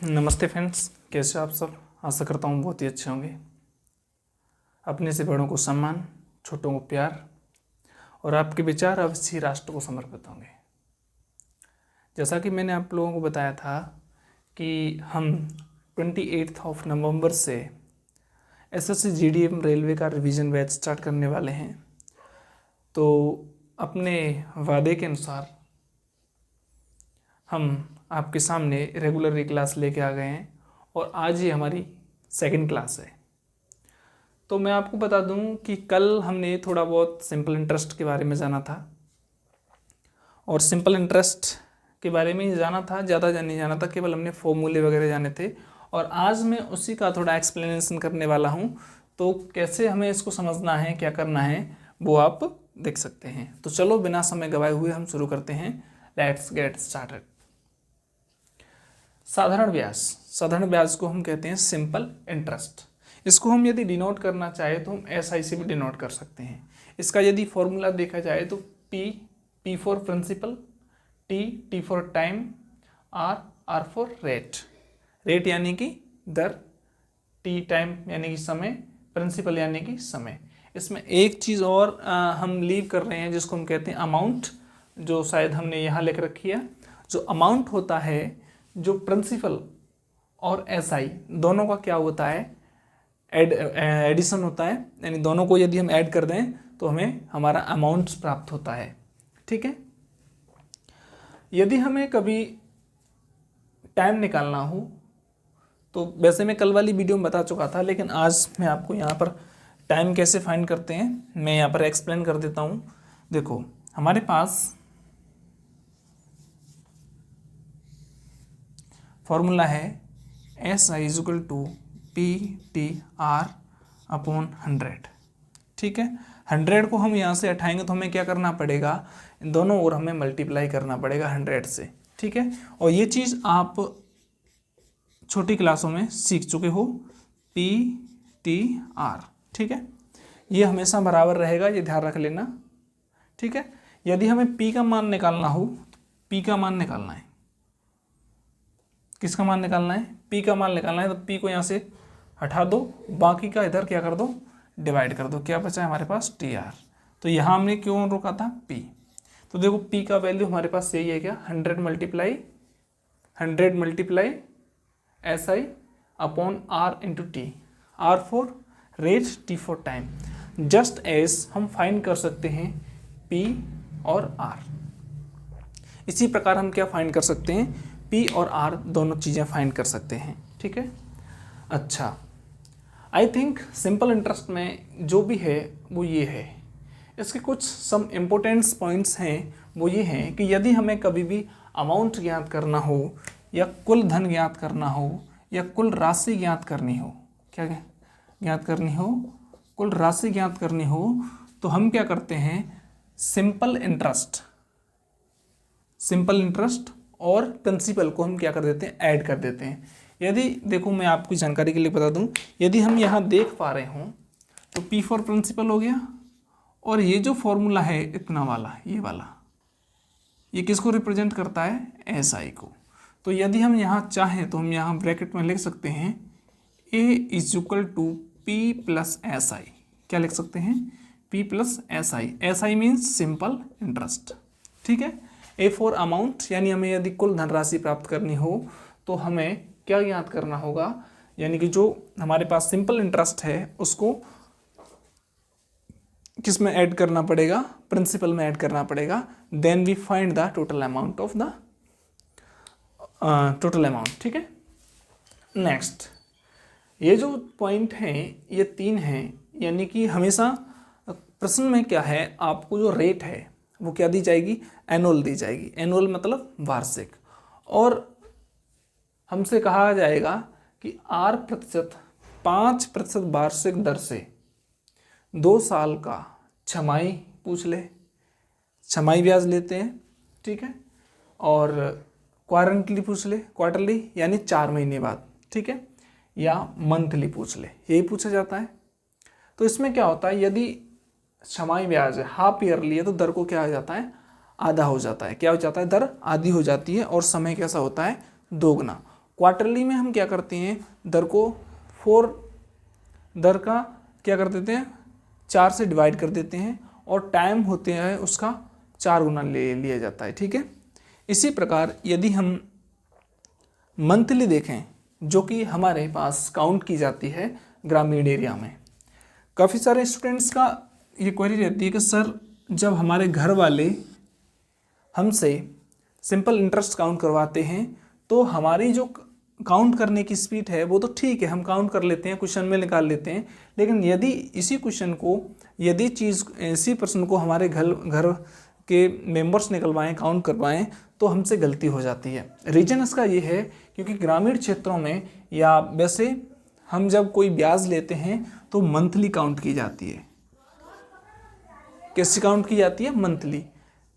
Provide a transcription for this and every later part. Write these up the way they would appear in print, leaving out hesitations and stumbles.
नमस्ते फ्रेंड्स, कैसे हो आप सब। आशा करता हूँ बहुत ही अच्छे होंगे। अपने से बड़ों को सम्मान, छोटों को प्यार और आपके विचार अवश्य ही राष्ट्र को समर्पित होंगे। जैसा कि मैंने आप लोगों को बताया था कि हम 28 नवंबर से एसएससी जीडीएम रेलवे का रिवीजन बैच स्टार्ट करने वाले हैं। तो अपने वादे के अनुसार हम आपके सामने रेगुलर क्लास लेके आ गए हैं और आज ही हमारी सेकंड क्लास है। तो मैं आपको बता दूं कि कल हमने थोड़ा बहुत सिंपल इंटरेस्ट के बारे में जाना था और सिंपल इंटरेस्ट के बारे में ही जाना था, ज़्यादा नहीं जाना था, केवल हमने फॉर्मूले वगैरह जाने थे। और आज मैं उसी का थोड़ा एक्सप्लेनेशन करने वाला हूं, तो कैसे हमें इसको समझना है, क्या करना है, वो आप देख सकते हैं। तो चलो बिना समय गवाए हुए हम शुरू करते हैं। Let's get started. साधारण ब्याज को हम कहते हैं सिंपल इंटरेस्ट। इसको हम यदि डिनोट करना चाहे तो हम एसआई से भी डिनोट कर सकते हैं। इसका यदि फॉर्मूला देखा जाए तो P for principal, T for time, R for rate यानी कि दर, टी टाइम यानी कि समय, प्रिंसिपल यानी कि समय। इसमें एक चीज़ और हम लीव कर रहे हैं जिसको हम कहते हैं अमाउंट, जो शायद हमने यहाँ लिख रखी है। जो अमाउंट होता है, जो प्रिंसिपल और एसआई दोनों का क्या होता है, एडिशन होता है, यानी दोनों को यदि हम ऐड कर दें तो हमें हमारा अमाउंट प्राप्त होता है। ठीक है। यदि हमें कभी टाइम निकालना हो तो वैसे मैं कल वाली वीडियो में बता चुका था, लेकिन आज मैं आपको यहाँ पर टाइम कैसे फाइंड करते हैं मैं यहाँ पर एक्सप्लेन कर देता हूँ। देखो, हमारे पास फॉर्मूला है SI = PTR/100। ठीक है। 100 को हम यहाँ से हटाएंगे तो हमें क्या करना पड़ेगा, इन दोनों ओर हमें मल्टीप्लाई करना पड़ेगा 100 से। ठीक है। और ये चीज़ आप छोटी क्लासों में सीख चुके हो, PTR। ठीक है। ये हमेशा बराबर रहेगा, ये ध्यान रख लेना। ठीक है। यदि हमें P का मान निकालना हो, P का मान निकालना है, किसका मान निकालना है, P का मान निकालना है, तो P को यहाँ से हटा दो, बाकी का इधर क्या कर दो, डिवाइड कर दो। क्या बचा है हमारे पास, TR। तो यहाँ हमने क्यों रोका था, P। तो देखो P का वैल्यू हमारे पास यही है, क्या, 100 multiply SI/R × T। R for rate, T for time. Just as हम फाइंड कर सकते हैं P और R। इसी प्रकार हम क्या फाइंड कर सकते हैं, P और R दोनों चीज़ें फाइंड कर सकते हैं। ठीक है। अच्छा, आई थिंक सिंपल इंटरेस्ट में जो भी है वो ये है। इसके कुछ सम इम्पोर्टेंट्स पॉइंट्स हैं, वो ये हैं कि यदि हमें कभी भी अमाउंट ज्ञात करना हो या कुल धन ज्ञात करना हो या कुल राशि ज्ञात करनी हो, क्या ज्ञात करनी हो, कुल राशि ज्ञात करनी हो, तो हम क्या करते हैं, सिंपल इंटरेस्ट और प्रिंसिपल को हम क्या कर देते हैं, ऐड कर देते हैं। यदि देखो, मैं आपकी जानकारी के लिए बता दूं, यदि हम यहाँ देख पा रहे हों तो P फॉर प्रिंसिपल हो गया, और ये जो फॉर्मूला है इतना वाला, ये वाला, ये किसको रिप्रेजेंट करता है, SI को। तो यदि हम यहाँ चाहें तो हम यहाँ ब्रैकेट में लिख सकते हैं A = P + SI। क्या लिख सकते हैं, P + SI। SI means simple interest. ठीक है। A फॉर अमाउंट, यानी हमें यदि कुल धनराशि प्राप्त करनी हो तो हमें क्या ज्ञात करना होगा, यानी कि जो हमारे पास सिंपल इंटरेस्ट है उसको किस में ऐड करना पड़ेगा, प्रिंसिपल में ऐड करना पड़ेगा। Then we find the total amount of the total amount. ठीक है। नेक्स्ट, ये जो पॉइंट हैं ये 3 हैं, यानी कि हमेशा प्रश्न में क्या है, आपको जो रेट है वो क्या दी जाएगी, एनुअल दी जाएगी। एनुअल मतलब वार्षिक। और हमसे कहा जाएगा कि 5% वार्षिक दर से 2 साल का छमाही पूछ ले, छमाही ब्याज लेते हैं। ठीक है। और क्वारंटली पूछ ले, क्वार्टरली यानी 4 महीने बाद। ठीक है। या मंथली पूछ ले, यही पूछा जाता है। तो इसमें क्या होता है, यदि छमाही ब्याज है, हाफ ईयरली है, तो दर को क्या हो जाता है, आधा हो जाता है। क्या हो जाता है, दर आधी हो जाती है और समय कैसा होता है, दोगुना। क्वार्टरली में हम क्या करते हैं, दर का क्या कर देते हैं, 4 से डिवाइड कर देते हैं और टाइम होते हैं उसका 4 गुना ले लिया जाता है। ठीक है, इसी प्रकार यदि हम मंथली देखें, जो कि हमारे पास काउंट की जाती है ग्रामीण एरिया में, काफ़ी सारे स्टूडेंट्स का ये क्वेरी रहती है कि सर जब हमारे घर वाले हमसे सिंपल इंटरेस्ट काउंट करवाते हैं तो हमारी जो काउंट करने की स्पीड है वो तो ठीक है, हम काउंट कर लेते हैं, क्वेश्चन में निकाल लेते हैं, लेकिन यदि इसी प्रश्न को हमारे घर के मेंबर्स निकलवाएं, काउंट करवाएं, तो हमसे गलती हो जाती है। रीज़न इसका ये है क्योंकि ग्रामीण क्षेत्रों में या वैसे हम जब कोई ब्याज लेते हैं तो मंथली काउंट की जाती है। कैसे काउंट की जाती है? मंथली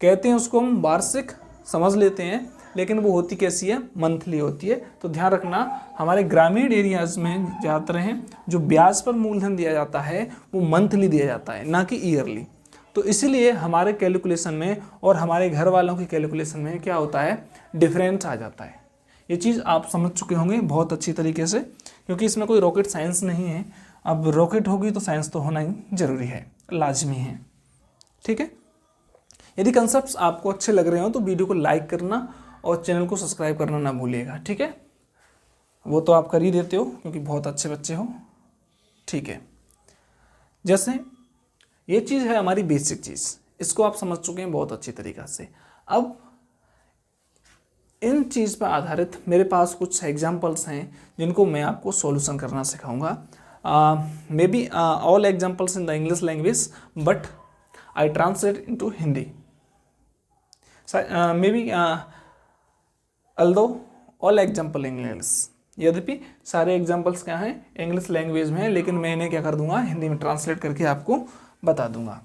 कहते हैं उसको, हम वार्षिक समझ लेते हैं, लेकिन वो होती कैसी है? मंथली होती है। तो ध्यान रखना, हमारे ग्रामीण एरियाज में ज़्यादातर हैं जो ब्याज पर मूलधन दिया जाता है वो मंथली दिया जाता है, ना कि ईयरली। तो इसीलिए हमारे कैलकुलेशन में और हमारे घर वालों की कैलकुलेशन में क्या होता है? डिफरेंस आ जाता है। ये चीज़ आप समझ चुके होंगे बहुत अच्छी तरीके से, क्योंकि इसमें कोई रॉकेट साइंस नहीं है। अब रॉकेट होगी तो साइंस तो होना ही जरूरी है, लाजमी है। ठीक है, यदि कंसेप्ट्स आपको अच्छे लग रहे हो तो वीडियो को लाइक करना और चैनल को सब्सक्राइब करना ना भूलिएगा। ठीक है, वो तो आप कर ही देते हो क्योंकि बहुत अच्छे बच्चे हो। ठीक है, जैसे ये चीज़ है हमारी बेसिक चीज़, इसको आप समझ चुके हैं बहुत अच्छी तरीक़ा से। अब इन चीज़ पर आधारित मेरे पास कुछ एग्जाम्पल्स हैं जिनको मैं आपको सॉल्यूशन करना सिखाऊंगा। May be all examples in the English language but I translate into Hindi. May be although all example English, यद्यपि सारे एग्जाम्पल्स क्या हैं? इंग्लिश लैंग्वेज में है, लेकिन मैं इन्हें क्या कर दूंगा? हिंदी में ट्रांसलेट करके आपको बता दूंगा।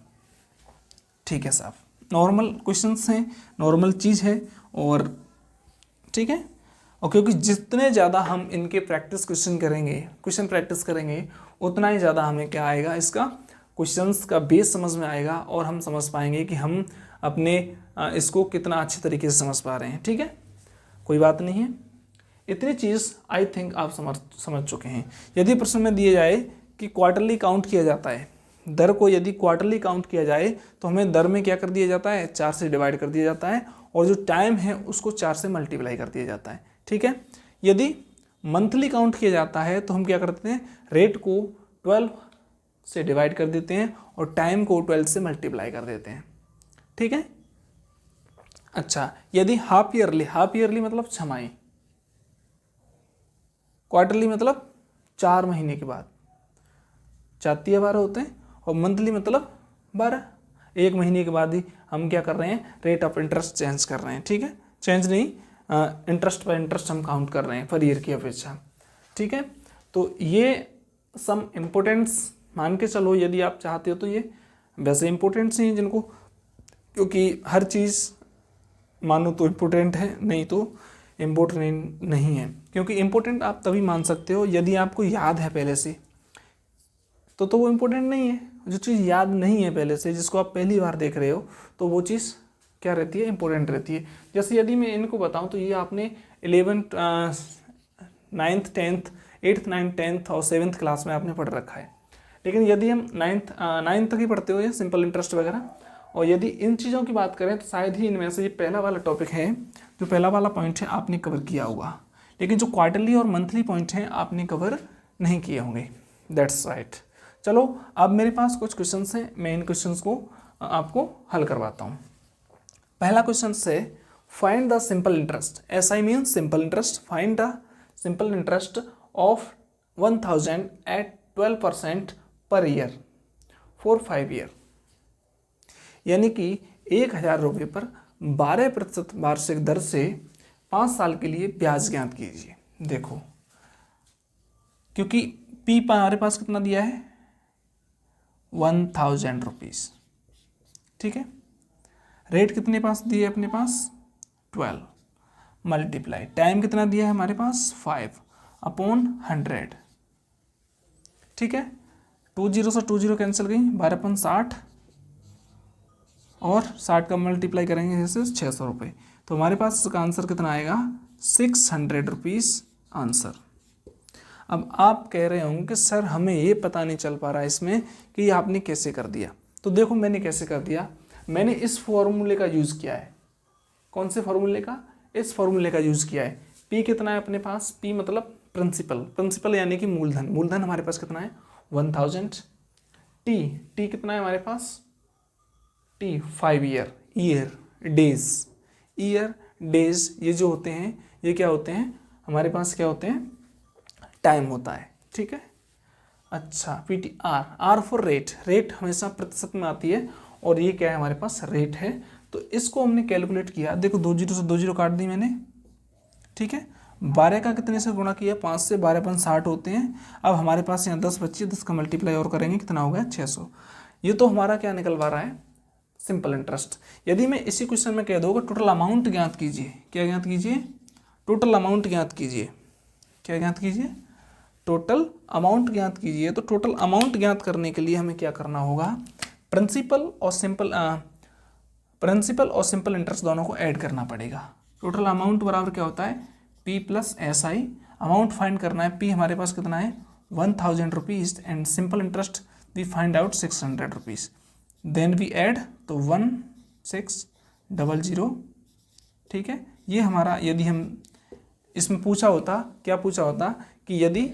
ठीक है साहब, नॉर्मल क्वेश्चंस हैं, नॉर्मल चीज़ है और ठीक है। और क्योंकि जितने ज़्यादा हम इनके क्वेश्चन प्रैक्टिस करेंगे उतना ही ज़्यादा हमें क्या आएगा? इसका क्वेश्चंस का बेस समझ में आएगा और हम समझ पाएंगे कि हम अपने इसको कितना अच्छे तरीके से समझ पा रहे हैं। ठीक है, कोई बात नहीं है, इतनी चीज़ आई थिंक आप समझ चुके हैं। यदि प्रश्न में दिया जाए कि क्वार्टरली काउंट किया जाता है, दर को यदि क्वार्टरली काउंट किया जाए तो हमें दर में क्या कर दिया जाता है? 4 से डिवाइड कर दिया जाता है और जो टाइम है उसको 4 से मल्टीप्लाई कर दिया जाता है। ठीक है, यदि मंथली काउंट किया जाता है तो हम क्या करते हैं? रेट को 12 से डिवाइड कर देते हैं और टाइम को 12 से मल्टीप्लाई कर देते हैं। ठीक है, अच्छा, यदि हाफ ईयरली मतलब छमाही, क्वार्टरली मतलब 4 महीने के बाद, 4 12 होते हैं, और मंथली मतलब 12, 1 महीने के बाद ही हम क्या कर रहे हैं? रेट ऑफ इंटरेस्ट चेंज कर रहे हैं। ठीक है, चेंज नहीं, इंटरेस्ट पर इंटरेस्ट हम काउंट कर रहे हैं पर ईयर की अपेक्षा। ठीक है, तो ये सम इम्पोर्टेंट्स मान के चलो, यदि आप चाहते हो तो ये वैसे इम्पोर्टेंट्स हैं जिनको, क्योंकि हर चीज़ मानो तो इम्पोर्टेंट है, नहीं तो इम्पोर्टेंट नहीं है। क्योंकि इम्पोर्टेंट आप तभी मान सकते हो यदि आपको याद है पहले से, तो वो इम्पोर्टेंट नहीं है। जो चीज़ याद नहीं है पहले से, जिसको आप पहली बार देख रहे हो, तो वो चीज़ क्या रहती है? इम्पोर्टेंट रहती है। जैसे यदि मैं इनको बताऊं तो ये आपने 11th 9th 10th 8th 9th 10th और 7th क्लास में आपने पढ़ रखा है। लेकिन यदि हम 9th तक ही पढ़ते हो ये सिंपल इंटरेस्ट वगैरह, और यदि इन चीज़ों की बात करें तो शायद ही इनमें से ये पहला वाला टॉपिक है, जो पहला वाला पॉइंट है आपने कवर किया होगा, लेकिन जो क्वार्टरली और मंथली पॉइंट हैं आपने कवर नहीं किए होंगे। That's right. चलो, अब मेरे पास कुछ क्वेश्चंस हैं, मैं इन क्वेश्चंस को आपको हल करवाता हूँ। पहला क्वेश्चन से find the simple interest, SI means simple interest, find the simple interest of 1000 at 12% per year for 5 year. यानी कि 1000 रुपये पर 12% वार्षिक दर से 5 साल के लिए ब्याज ज्ञात कीजिए। देखो, क्योंकि P हमारे पास कितना दिया है? 1000 रुपीज़। ठीक है, रेट कितने पास दिए अपने पास? 12 मल्टीप्लाई, टाइम कितना दिया है हमारे पास? 5/100। ठीक है, 20 से 20 कैंसिल गई, 12/60 और 60 का मल्टीप्लाई करेंगे जैसे 600 रुपये, तो हमारे पास इसका आंसर कितना आएगा? 600 रुपीज़ आंसर। अब आप कह रहे होंगे कि सर हमें ये पता नहीं चल पा रहा है इसमें कि ये आपने कैसे कर दिया। तो देखो मैंने कैसे कर दिया, मैंने इस फॉर्मूले का यूज़ किया है। कौन से फॉर्मूले का? इस फॉर्मूले का यूज़ किया है। P कितना है अपने पास? P मतलब प्रिंसिपल, प्रिंसिपल यानी कि मूलधन। मूलधन हमारे पास कितना है? 1000। T कितना है हमारे पास? T 5 ईयर, डेज, ये जो होते हैं ये क्या होते हैं हमारे पास? क्या होते हैं? टाइम होता है, ठीक है। अच्छा, PT R for rate, rate हमेशा प्रतिशत में आती है और ये क्या है हमारे पास? रेट है। तो इसको हमने कैलकुलेट किया, देखो 2 जीरो से 2 जीरो काट दी मैंने, ठीक है। 12 का कितने से गुणा किया? 5 से, 12 5 60 होते हैं। अब हमारे पास यहाँ 10 बच्चे, 10 का मल्टीप्लाई और करेंगे, कितना हो गया? 600। ये तो हमारा क्या निकलवा रहा है? Simple interest. यदि मैं इसी क्वेश्चन में कह दूँगा टोटल अमाउंट ज्ञात कीजिए, क्या ज्ञात कीजिए? टोटल अमाउंट ज्ञात कीजिए। क्या ज्ञात कीजिए? टोटल अमाउंट ज्ञात कीजिए। तो टोटल अमाउंट ज्ञात करने के लिए हमें क्या करना होगा? प्रिंसिपल और सिंपल इंटरेस्ट दोनों को ऐड करना पड़ेगा। टोटल अमाउंट बराबर क्या होता है? P plus SI। Amount find करना है, P हमारे पास कितना है? 1000 rupees and simple interest we find out 600 rupees. Then we add, तो 1600, ठीक है। ये हमारा, यदि हम इसमें पूछा होता, क्या पूछा होता कि यदि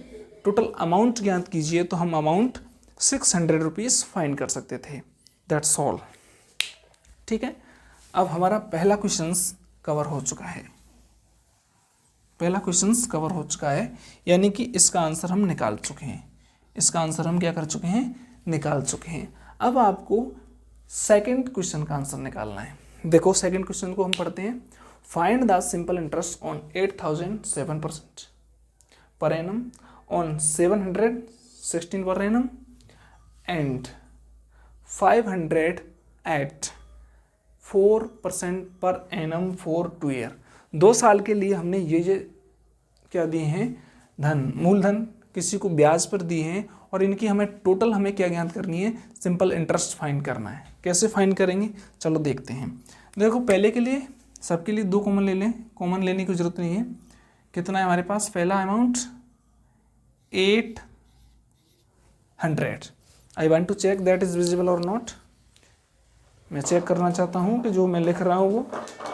टोटल अमाउंट ज्ञात कीजिए तो हम अमाउंट 600 रुपीज़ फाइंड कर सकते थे। दैट्स ऑल, ठीक है। अब हमारा पहला क्वेश्चंस कवर हो चुका है, पहला क्वेश्चंस कवर हो चुका है, यानी कि इसका आंसर हम निकाल चुके हैं। इसका आंसर हम क्या कर चुके हैं? निकाल चुके हैं। अब आपको सेकंड क्वेश्चन का आंसर निकालना है। देखो सेकंड क्वेश्चन को हम पढ़ते हैं। Find the simple interest on 8007% per annum on 716 per annum and 500 at 4% per annum for 2 year। 2 साल के लिए हमने ये क्या दिए हैं? धन, मूलधन किसी को ब्याज पर दिए हैं और इनकी हमें टोटल हमें क्या ज्ञात करनी है? सिंपल इंटरेस्ट फाइंड करना है। कैसे फाइंड करेंगे? चलो देखते हैं। देखो पहले के लिए, सबके लिए 2 कॉमन ले लें, कॉमन लेने की जरूरत नहीं है। कितना है हमारे पास? पहला amount 800। I want to check that is visible और नॉट। मैं चेक करना चाहता हूँ कि जो मैं लिख रहा हूँ वो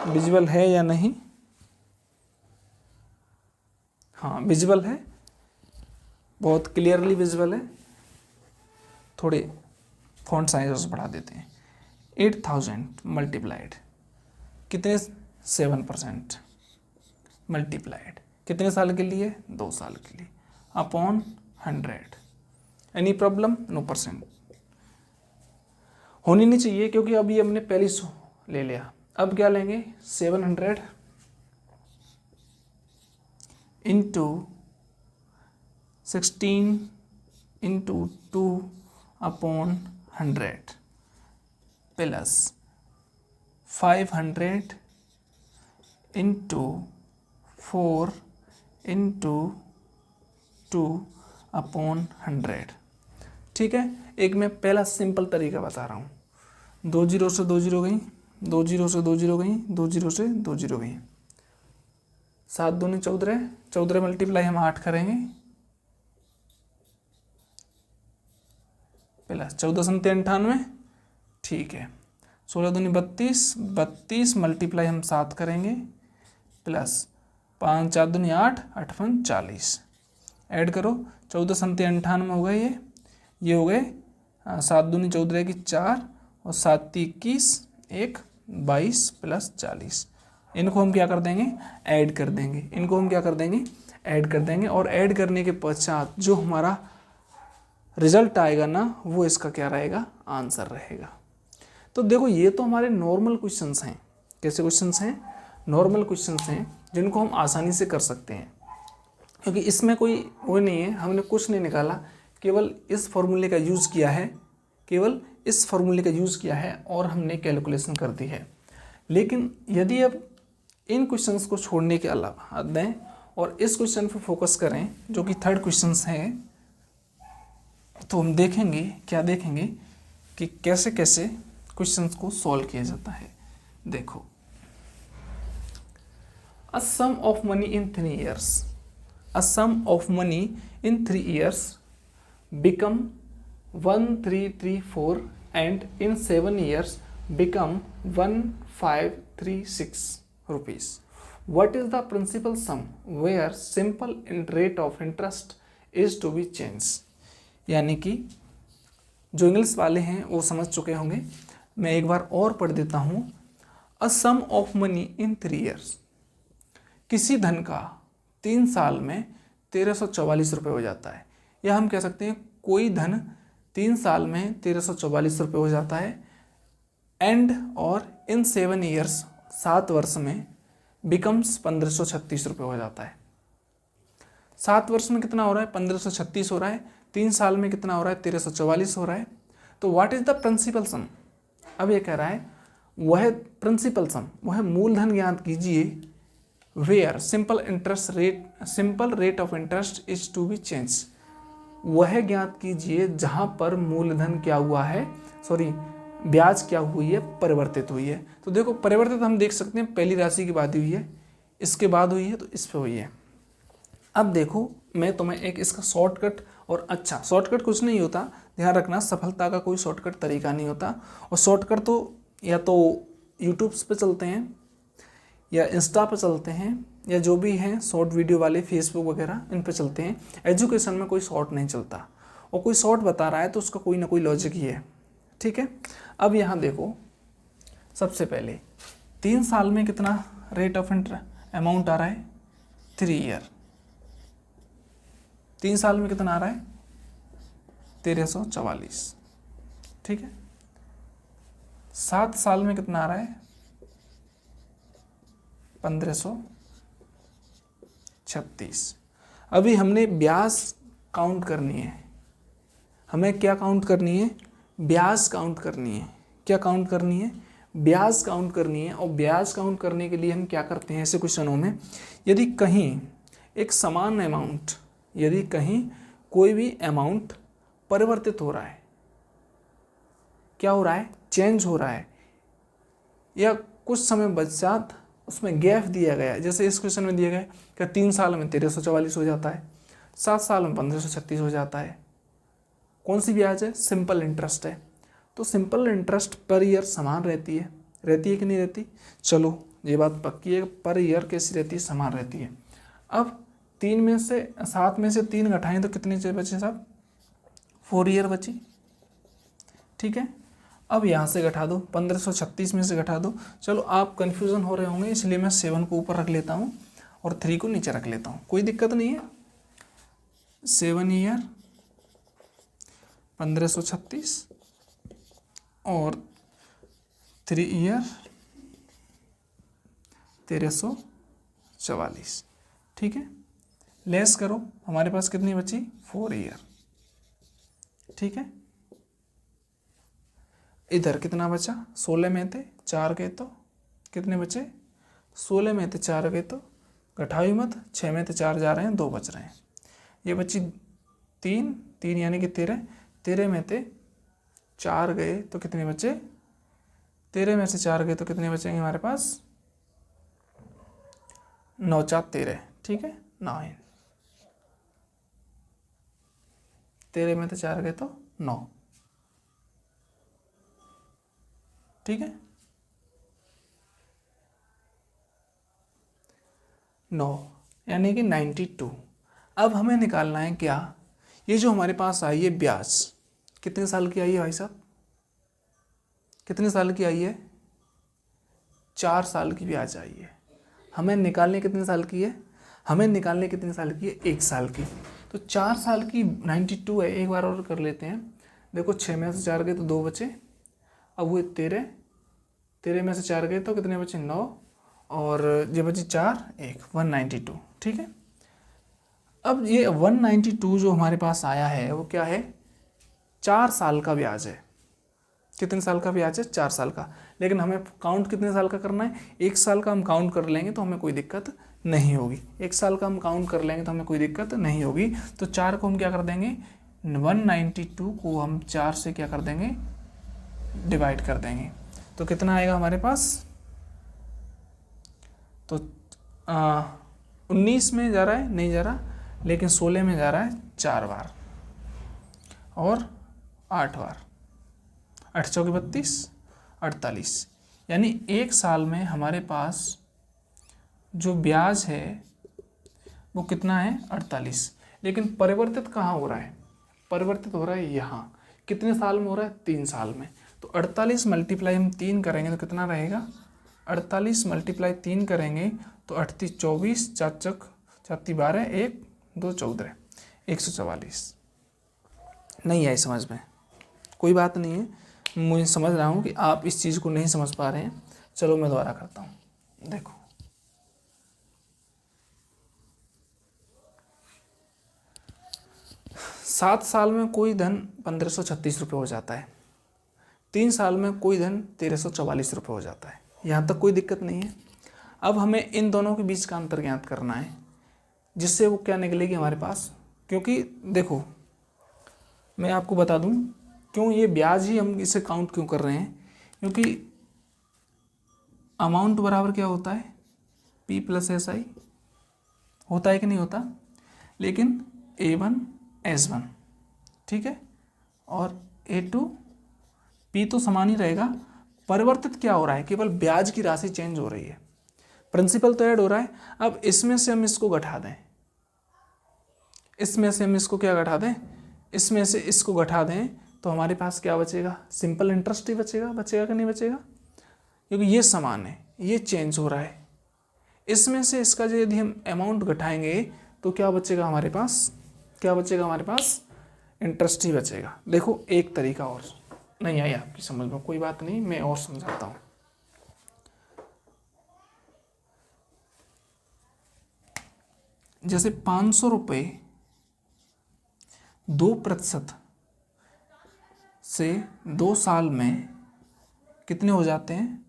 विजिबल है या नहीं। हाँ विजिबल है, बहुत क्लियरली विजिबल है। थोड़े फॉन्ट साइज बढ़ा देते हैं। 8000 मल्टीप्लाइड कितने? 7% मल्टीप्लाइड कितने साल के लिए? 2 साल के लिए, upon 100। Any problem? No percent होनी नहीं चाहिए क्योंकि अभी हमने पहली 100 ले लिया। अब क्या लेंगे? 700 into 16 into 2 upon 100 plus 500 into 4 into 2 upon 100, ठीक है। एक मैं पहला सिंपल तरीका बता रहा हूँ। 2 जीरो से 2 जीरो गई, 2 जीरो से 2 जीरो गई, 2 जीरो से 2 जीरो गई। 7 दूनी 14, 14 मल्टीप्लाई हम 8 करेंगे प्लस 14 संते 98, ठीक है। 16 दूनी 32, 32 मल्टीप्लाई हम 7 करेंगे प्लस 5 4 दूनी 8, 8 5 40। ऐड करो, 14 संते 98 हो गए, ये हो गए 7 दूनी 14 की 4 और 7 21, 1 22 प्लस 40। इनको हम क्या कर देंगे? ऐड कर देंगे। इनको हम क्या कर देंगे? ऐड कर देंगे। और ऐड करने के पश्चात जो हमारा रिजल्ट आएगा ना, वो इसका क्या रहेगा? आंसर रहेगा। तो देखो ये तो हमारे नॉर्मल क्वेश्चंस हैं। कैसे क्वेश्चंस हैं? नॉर्मल क्वेश्चंस हैं जिनको हम आसानी से कर सकते हैं, क्योंकि इसमें कोई वो नहीं है, हमने कुछ नहीं निकाला, केवल इस फॉर्मूले का यूज़ किया है, केवल इस फॉर्मूले का यूज़ किया है और हमने कैलकुलेशन कर दी है। लेकिन यदि अब इन क्वेश्चंस को छोड़ने के अलावा दें और इस क्वेश्चन पर फोकस करें जो कि थर्ड क्वेश्चंस है, तो हम देखेंगे, क्या देखेंगे कि कैसे कैसे क्वेश्चंस को सॉल्व किया जाता है। देखो, a sum of money in 3 years a sum of money in 3 years become 1334 and in 7 years become 1536 rupees. What is the principal sum where simple rate of interest is to be changed? यानी कि जो English वाले हैं वो समझ चुके होंगे, मैं एक बार और पढ़ देता हूँ। अ sum of money in 3 years, किसी धन का 3 साल में 1344 रुपये हो जाता है, या हम कह सकते हैं कोई धन 3 साल में 1344 रुपये हो जाता है, एंड और इन 7 ईयर्स 7 वर्ष में बिकम्स 1536 रुपये हो जाता है। 7 वर्ष में कितना हो रहा है? 1536 हो रहा है। 3 साल में कितना हो रहा है? 1344 हो रहा है। तो व्हाट इज द प्रिंसिपल सम? अब ये कह रहा है वह प्रिंसिपल सम, वह मूलधन ज्ञात कीजिए where simple rate of interest is to be change. वह ज्ञात कीजिए जहां पर मूलधन क्या हुआ है, ब्याज क्या हुई है, परिवर्तित हुई है। तो देखो परिवर्तित हम देख सकते हैं पहली राशि की बात हुई है, इसके बाद हुई है तो इस पे हुई है। अब देखो मैं तुम्हें एक इसका शॉर्टकट, और अच्छा शॉर्टकट कुछ नहीं होता, ध्यान रखना सफलता का कोई शॉर्टकट तरीका नहीं होता। और शॉर्टकट तो या तो यूट्यूब पे चलते हैं या इंस्टा पे चलते हैं या जो भी हैं शॉर्ट वीडियो वाले फेसबुक वगैरह इन पे चलते हैं। एजुकेशन में कोई शॉर्ट नहीं चलता, और कोई शॉर्ट बता रहा है तो उसका कोई ना कोई लॉजिक ही है, ठीक है। अब यहाँ देखो सबसे पहले 3 साल में कितना रेट ऑफ इंटरेस्ट अमाउंट आ रहा है? 3 ईयर, 3 साल में कितना आ रहा है? 1344, ठीक है। 7 साल में कितना आ रहा है? 1536। अभी हमने ब्याज काउंट करनी है, हमें क्या काउंट करनी है? ब्याज काउंट करनी है। क्या काउंट करनी है? ब्याज काउंट करनी है। और ब्याज काउंट करने के लिए हम क्या करते हैं ऐसे क्वेश्चनों में, यदि कहीं एक समान अमाउंट, यदि कहीं कोई भी अमाउंट परिवर्तित हो रहा है, क्या हो रहा है? चेंज हो रहा है, या कुछ समय पश्चात उसमें गैप दिया गया है, जैसे इस क्वेश्चन में दिया गया है कि 3 साल में 1344 हो जाता है, 7 साल में 1536 हो जाता है। कौन सी ब्याज है? सिंपल इंटरेस्ट है। तो सिंपल इंटरेस्ट पर ईयर समान रहती है कि नहीं रहती? चलो ये बात पक्की है, पर ईयर कैसी रहती है? समान रहती है। अब 7 में से 3 घटाएं तो कितने बचे साहब? 4 ईयर बची, ठीक है। अब यहाँ से घटा दो, 1536 में से घटा दो। चलो आप कन्फ्यूज़न हो रहे होंगे, इसलिए मैं 7 को ऊपर रख लेता हूँ और 3 को नीचे रख लेता हूँ, कोई दिक्कत नहीं है। 7 ईयर 1536 और 3 ईयर 1344, ठीक है। लेस करो, हमारे पास कितनी बची? 4 ईयर, ठीक है। इधर कितना बचा? 16 में थे 4 गए तो कितने बचे? 16 में थे 4 गए तो घटाओ मत, 6 में थे 4 जा रहे हैं, 2 बच रहे हैं। ये बची 3 यानी कि 13 में थे 4 गए तो कितने बचे? 13 में से 4 गए तो कितने बचेंगे हमारे पास? 9 4 13, ठीक है। 9, 13 में से 4 गए तो 9, ठीक है। 9 यानी कि 92। अब हमें निकालना है क्या? ये जो हमारे पास आई है ब्याज, कितने साल की आई है भाई साहब? कितने साल की आई है? 4 साल की ब्याज आई है। हमें निकालने कितने साल की है? हमें निकालने कितने साल की है? 1 साल की। तो 4 साल की 92 है। एक बार और कर लेते हैं। देखो 6 में से 4 गए तो 2 बचे, अब हुए 13 में से 4 गए तो कितने बचे? 9, और ये बची 4 1 192, ठीक है। अब ये 192 जो हमारे पास आया है वो क्या है? 4 साल का ब्याज है। कितने साल का ब्याज है? 4 साल का। लेकिन हमें काउंट कितने साल का करना है? 1 साल का हम काउंट कर लेंगे तो हमें कोई दिक्कत नहीं होगी। 1 साल का हम काउंट कर लेंगे तो हमें कोई दिक्कत नहीं होगी। तो 4 को हम क्या कर देंगे? 192 को हम 4 से क्या कर देंगे? डिवाइड कर देंगे। तो कितना आएगा हमारे पास? तो 19 में जा रहा है? नहीं जा रहा, लेकिन 16 में जा रहा है 4 बार और 8 बार, 8 चौके 32, 48, यानी एक साल में हमारे पास जो ब्याज है वो कितना है 48। लेकिन परिवर्तित कहाँ हो रहा है, परिवर्तित हो रहा है यहाँ। कितने साल में हो रहा है, 3 साल में। तो 48 मल्टीप्लाई हम 3 करेंगे तो कितना रहेगा, 48 मल्टीप्लाई 3 करेंगे तो 38 24, 4 चक 4 12, 1 2 14, 144। नहीं आई समझ में, कोई बात नहीं है, मुझे समझ रहा हूँ कि आप इस चीज़ को नहीं समझ पा रहे हैं। चलो मैं दोबारा करता हूँ। देखो 7 साल में कोई धन 1536 रुपये हो जाता है, 3 साल में कोई धन 1344 रुपये हो जाता है। यहाँ तक कोई दिक्कत नहीं है। अब हमें इन दोनों के बीच का अंतर ज्ञात करना है, जिससे वो क्या निकलेगी हमारे पास। क्योंकि देखो मैं आपको बता दूं क्यों ये ब्याज ही हम इसे काउंट क्यों कर रहे हैं, क्योंकि अमाउंट बराबर क्या होता है, P + SI होता है कि नहीं होता। लेकिन A1 S1 ठीक है, और A2 P तो समान ही रहेगा। परिवर्तित क्या हो रहा है, केवल ब्याज की राशि चेंज हो रही है, प्रिंसिपल तो ऐड हो रहा है। अब इसमें से हम इसको घटा दें, इसमें से हम इसको क्या घटा दें, इसमें से इसको घटा दें तो हमारे पास क्या बचेगा, सिंपल इंटरेस्ट ही बचेगा। बचेगा कि नहीं बचेगा, क्योंकि ये समान है, ये चेंज हो रहा है। इसमें से इसका जो यदि हम अमाउंट घटाएंगे तो क्या बचेगा हमारे पास, क्या बचेगा हमारे पास, इंटरेस्ट ही बचेगा। देखो एक तरीका और, नहीं आई आपकी समझ में, कोई बात नहीं, मैं और समझाता हूँ। जैसे 500 रुपये 2% से 2 साल में कितने हो जाते हैं,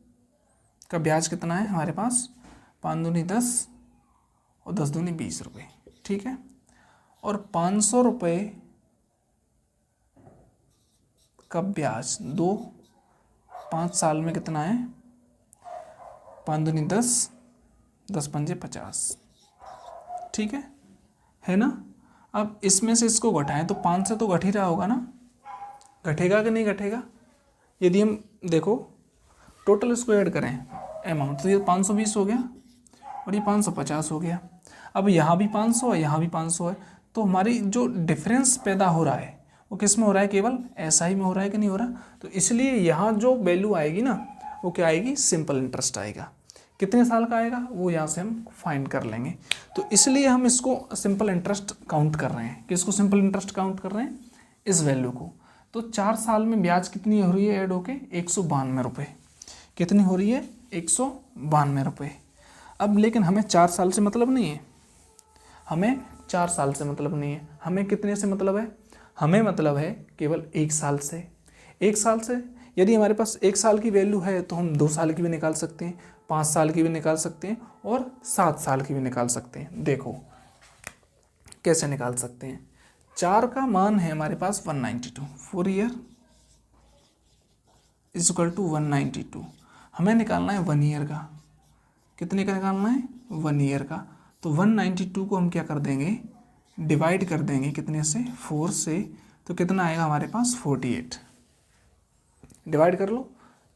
का ब्याज कितना है हमारे पास, 5 दूनी 10 और 10 दूनी 20 रुपये, ठीक है। और 500 रुपये का ब्याज 5 साल में कितना है, 5 दूनी 10, 10 पंजे 50, ठीक है ना। अब इसमें से इसको घटाएं तो 5 से तो घट ही रहा होगा ना, घटेगा कि नहीं घटेगा। यदि हम देखो टोटल इसको ऐड करें अमाउंट तो ये 520 हो गया और ये 550 हो गया। अब यहाँ भी 500 है, यहाँ भी 500 है, तो हमारी जो डिफरेंस पैदा हो रहा है वो किस में हो रहा है, केवल SI में हो रहा है कि नहीं हो रहा। तो इसलिए यहाँ जो वैल्यू आएगी ना वो क्या आएगी, सिंपल इंटरेस्ट आएगा। कितने साल का आएगा वो यहाँ से हम फाइंड कर लेंगे। तो इसलिए हम इसको सिंपल इंटरेस्ट काउंट कर रहे हैं। किसको सिंपल इंटरेस्ट काउंट कर रहे हैं, इस वैल्यू को। तो 4 साल में ब्याज कितनी हो रही है ऐड होके, 192 रुपये। कितनी हो रही है, 192 रुपये। अब लेकिन हमें 4 साल से मतलब नहीं है, हमें 4 साल से मतलब नहीं है, हमें कितने से मतलब है, हमें मतलब है केवल 1 साल से। 1 साल से यदि हमारे पास 1 साल की वैल्यू है तो हम 2 साल की भी निकाल सकते हैं, 5 साल की भी निकाल सकते हैं और 7 साल की भी निकाल सकते हैं। देखो कैसे निकाल सकते हैं। 4 का मान है हमारे पास 192, 4 ईयर = 192। हमें निकालना है 1 ईयर का, कितने का निकालना है, 1 ईयर का। तो 192 को हम क्या कर देंगे, डिवाइड कर देंगे कितने से, 4 से, तो कितना आएगा हमारे पास 48। डिवाइड कर लो,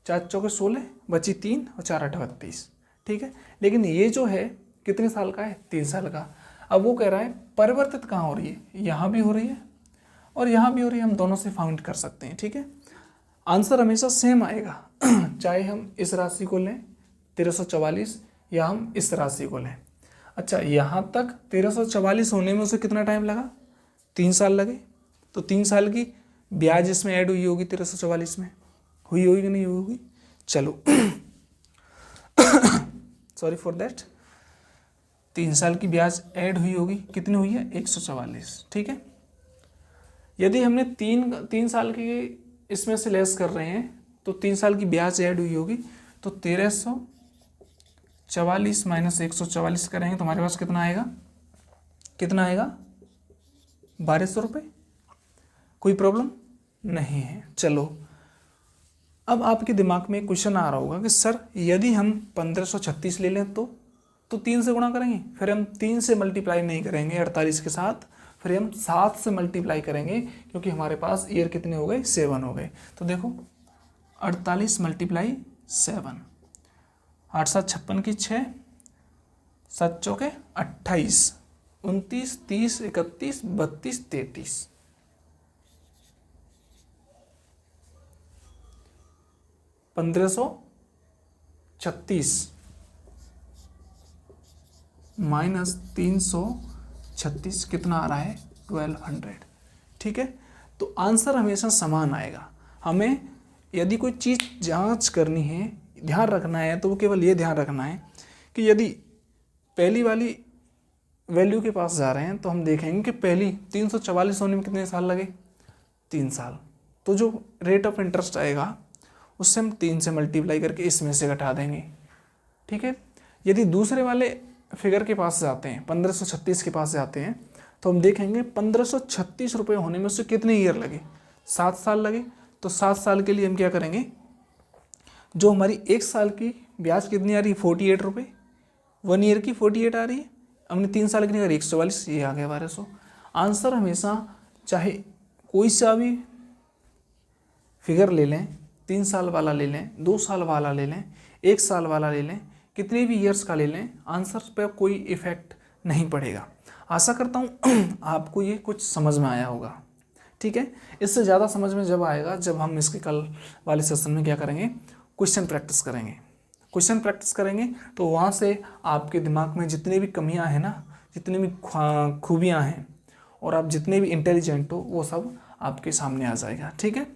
4 चौके 16, बची 3 और 4 8 32, ठीक है। लेकिन ये जो है कितने साल का है, 3 साल का। अब वो कह रहा है परिवर्तित कहाँ हो रही है, यहाँ भी हो रही है और यहाँ भी हो रही है, हम दोनों से फाइंड कर सकते हैं, ठीक है। आंसर हमेशा सेम आएगा चाहे हम इस राशि को लें 1344 या हम इस राशि को लें। अच्छा यहाँ तक 1344 होने में उसे कितना टाइम लगा, 3 साल लगे। तो 3 साल की ब्याज इसमें ऐड हुई होगी 1344 में, हुई होगी कि नहीं हुई होगी। चलो सॉरी फॉर दैट, 3 साल की ब्याज ऐड हुई होगी, कितनी हुई है 144, ठीक है। यदि हमने 3 साल की इसमें से लेस कर रहे हैं तो 3 साल की ब्याज ऐड हुई होगी, तो 1344 माइनस 144 करेंगे तो हमारे पास कितना आएगा, कितना आएगा 1200 रुपये। कोई प्रॉब्लम नहीं है। चलो अब आपके दिमाग में एक क्वेश्चन आ रहा होगा कि सर यदि हम 1536 ले लें तो तो 3 से गुणा करेंगे, फिर हम 3 से मल्टीप्लाई नहीं करेंगे 48 के साथ, फिर हम 7 से मल्टीप्लाई करेंगे, क्योंकि हमारे पास ईयर कितने हो गए, 7 हो गए। तो देखो 48 मल्टीप्लाई 7, 8 7 56 की 6, 7 चौके 28, 29 30 31 32 33, 1536 माइनस 336 कितना आ रहा है, 1200। ठीक है, तो आंसर हमेशा समान आएगा। हमें यदि कोई चीज़ जांच करनी है, ध्यान रखना है, तो वो केवल ये ध्यान रखना है कि यदि पहली वाली वैल्यू के पास जा रहे हैं तो हम देखेंगे कि पहली 344 होने में कितने साल लगे, 3 साल। तो जो रेट ऑफ इंटरेस्ट आएगा उससे हम 3 से मल्टीप्लाई करके इसमें से घटा देंगे। ठीक है, यदि दूसरे वाले फिगर के पास जाते हैं, 1536 के पास जाते हैं, तो हम देखेंगे 1536 रुपये होने में उससे कितने ईयर लगे, 7 साल लगे। तो 7 साल के लिए हम क्या करेंगे, जो हमारी 1 साल की ब्याज कितनी आ रही है, 48 रुपये, 1 ईयर की 48 आ रही है, हमने 3 साल की नहीं करी, 144, ये आ गया 1200। आंसर हमेशा चाहे कोई सा भी फिगर ले लें, 3 साल वाला ले लें, 2 साल वाला ले लें, 1 साल वाला ले लें, कितने भी ईयर्स का ले लें, आंसर पर कोई इफ़ेक्ट नहीं पड़ेगा। आशा करता हूँ आपको ये कुछ समझ में आया होगा। ठीक है, इससे ज़्यादा समझ में जब आएगा जब हम इसके कल वाले सेशन में क्या करेंगे, क्वेश्चन प्रैक्टिस करेंगे। क्वेश्चन प्रैक्टिस करेंगे तो वहाँ से आपके दिमाग में जितनी भी कमियाँ हैं ना, जितनी भी खूबियाँ हैं, और आप जितने भी इंटेलिजेंट हो, वो सब आपके सामने आ जाएगा। ठीक है,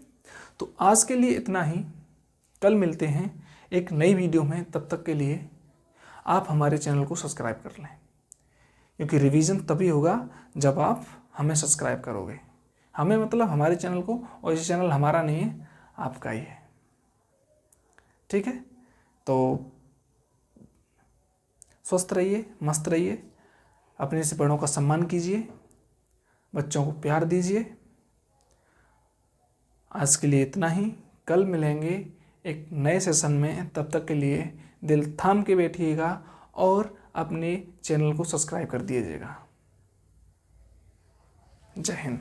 तो आज के लिए इतना ही, कल मिलते हैं एक नई वीडियो में। तब तक के लिए आप हमारे चैनल को सब्सक्राइब कर लें, क्योंकि रिवीजन तभी होगा जब आप हमें सब्सक्राइब करोगे। हमें मतलब हमारे चैनल को, और ये चैनल हमारा नहीं है, आपका ही है। ठीक है, तो स्वस्थ रहिए, मस्त रहिए, अपने से बड़ों का सम्मान कीजिए, बच्चों को प्यार दीजिए। आज के लिए इतना ही, कल मिलेंगे एक नए सेशन में। तब तक के लिए दिल थाम के बैठिएगा और अपने चैनल को सब्सक्राइब कर दीजिएगा। जय हिंद।